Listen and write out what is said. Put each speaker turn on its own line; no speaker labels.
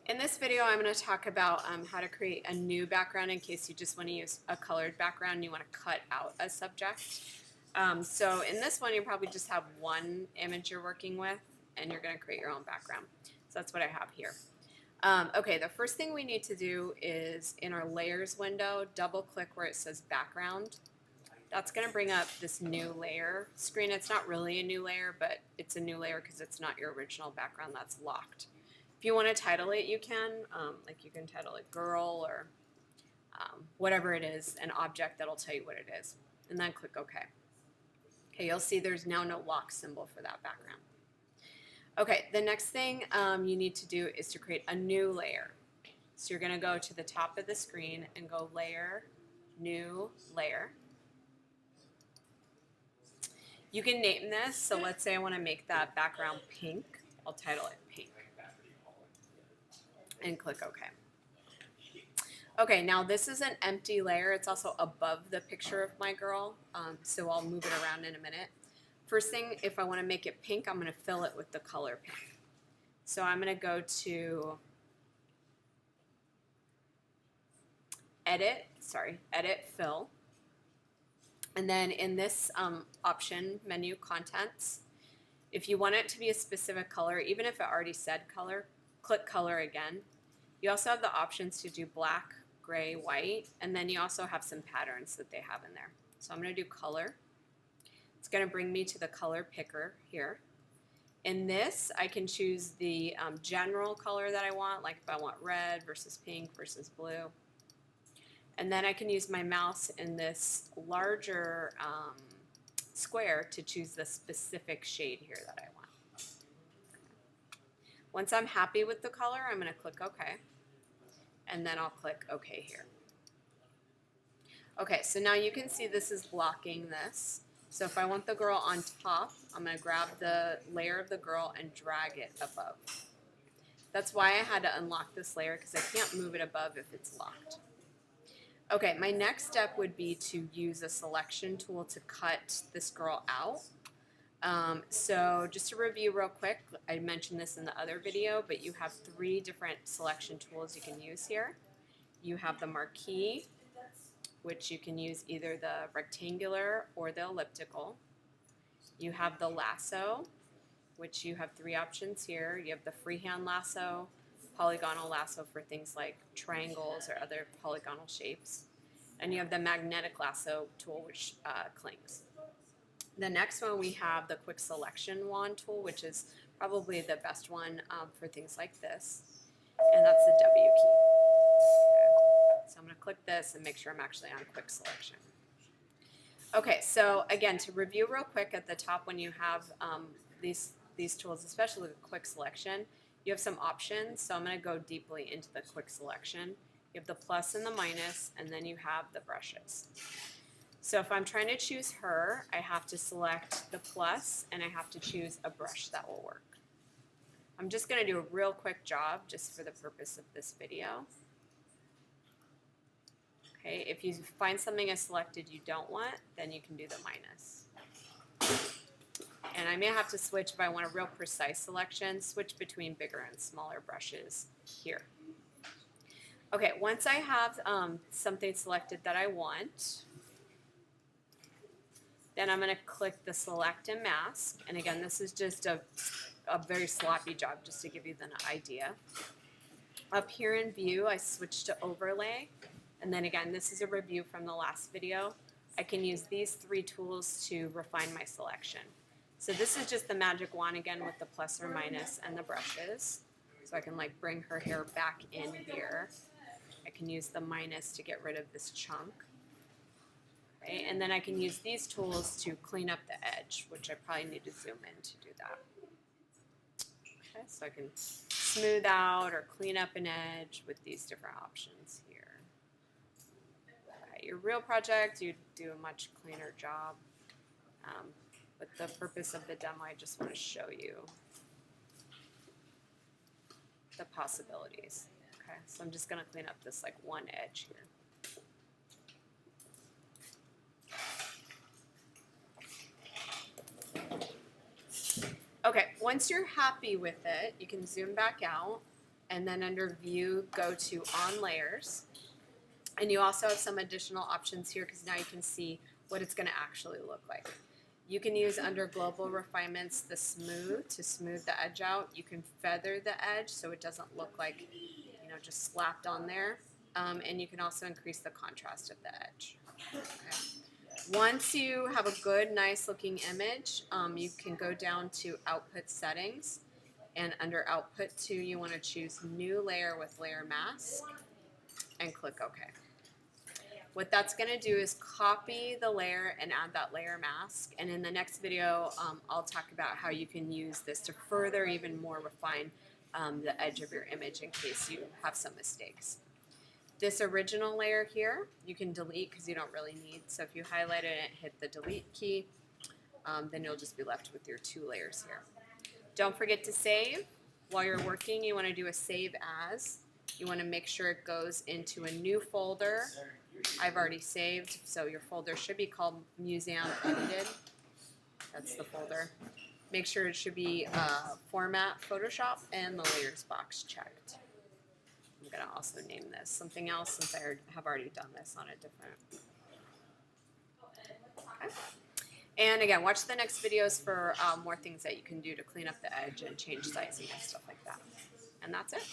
In this video, I'm going to talk about how to create a new background in case you just want to use a colored background and you want to cut out a subject. So in this one, you probably just have one image you're working with and you're going to create your own background. So that's what I have here. Okay, the first thing we need to do is in our layers window, double click where it says background. That's going to bring up this new layer screen. It's not really a new layer, but it's a new layer because it's not your original background that's locked. If you want to title it, you can. Like you can title it girl or whatever it is, an object that'll tell you what it is. And then click OK. Okay, you'll see there's now no lock symbol for that background. Okay, the next thing you need to do is to create a new layer. So you're going to go to the top of the screen and go Layer, New Layer. You can name this. So let's say I want to make that background pink. I'll title it Pink. And click OK. Okay, now this is an empty layer. It's also above the picture of my girl, so I'll move it around in a minute. First thing, if I want to make it pink, I'm going to fill it with the color pink. So I'm going to go to Edit, Fill. And then in this option, Menu Contents, if you want it to be a specific color, even if it already said color, click Color again. You also have the options to do black, gray, white, and then you also have some patterns that they have in there. So I'm going to do color. It's going to bring me to the color picker here. In this, I can choose the general color that I want, like if I want red versus pink versus blue. And then I can use my mouse in this larger square to choose the specific shade here that I want. Once I'm happy with the color, I'm going to click OK. And then I'll click OK here. Okay, so now you can see this is blocking this. So if I want the girl on top, I'm going to grab the layer of the girl and drag it above. That's why I had to unlock this layer because I can't move it above if it's locked. Okay, my next step would be to use a selection tool to cut this girl out. So just to review real quick, I mentioned this in the other video, but you have 3 different selection tools you can use here. You have the marquee, which you can use either the rectangular or the elliptical. You have the lasso, which you have 3 options here. You have the freehand lasso, polygonal lasso for things like triangles or other polygonal shapes. And you have the magnetic lasso tool, which clings. The next one, we have the quick selection wand tool, which is probably the best one for things like this. And that's the W key. Okay. So I'm going to click this and make sure I'm actually on quick selection. Okay, so again, to review real quick at the top, when you have these tools, especially the quick selection, you have some options. So I'm going to go deeply into the quick selection. You have the plus and the minus, and then you have the brushes. So if I'm trying to choose her, I have to select the plus and I have to choose a brush that will work. I'm just going to do a real quick job just for the purpose of this video. Okay, if you find something is selected you don't want, then you can do the minus. And I may have to switch if I want a real precise selection, switch between bigger and smaller brushes here. Okay, once I have something selected that I want, then I'm going to click the select and mask. And again, this is just a very sloppy job just to give you an idea. Up here in view, I switch to overlay. And then again, this is a review from the last video. I can use these 3 tools to refine my selection. So this is just the magic wand again with the plus or minus and the brushes. So I can like bring her hair back in here. I can use the minus to get rid of this chunk. Okay, and then I can use these tools to clean up the edge, which I probably need to zoom in to do that. Okay, so I can smooth out or clean up an edge with these different options here. Okay, your real project, you do a much cleaner job. But the purpose of the demo, I just want to show you the possibilities. Okay, so I'm just going to clean up this like one edge here. Okay, once you're happy with it, you can zoom back out and then under View, go to On Layers. And you also have some additional options here because now you can see what it's going to actually look like. You can use under Global Refinements the Smooth to smooth the edge out. You can feather the edge so it doesn't look like, you know, just slapped on there. And you can also increase the contrast of the edge. Okay. Once you have a good, nice looking image, you can go down to Output Settings. And under Output 2, you want to choose New Layer with Layer Mask and click OK. What that's going to do is copy the layer and add that layer mask. And in the next video, I'll talk about how you can use this to further even more refine the edge of your image in case you have some mistakes. This original layer here, you can delete because you don't really need. So if you highlight it and hit the delete key, then you'll just be left with your 2 layers here. Don't forget to save. While you're working, you want to do a save as. You want to make sure it goes into a new folder. I've already saved, so your folder should be called Museum Edited. That's the folder. Make sure it should be Format Photoshop and the Layers box checked. I'm going to also name this something else since I have already done this on a different. Okay. And again, watch the next videos for more things that you can do to clean up the edge and change sizing and stuff like that. And that's it.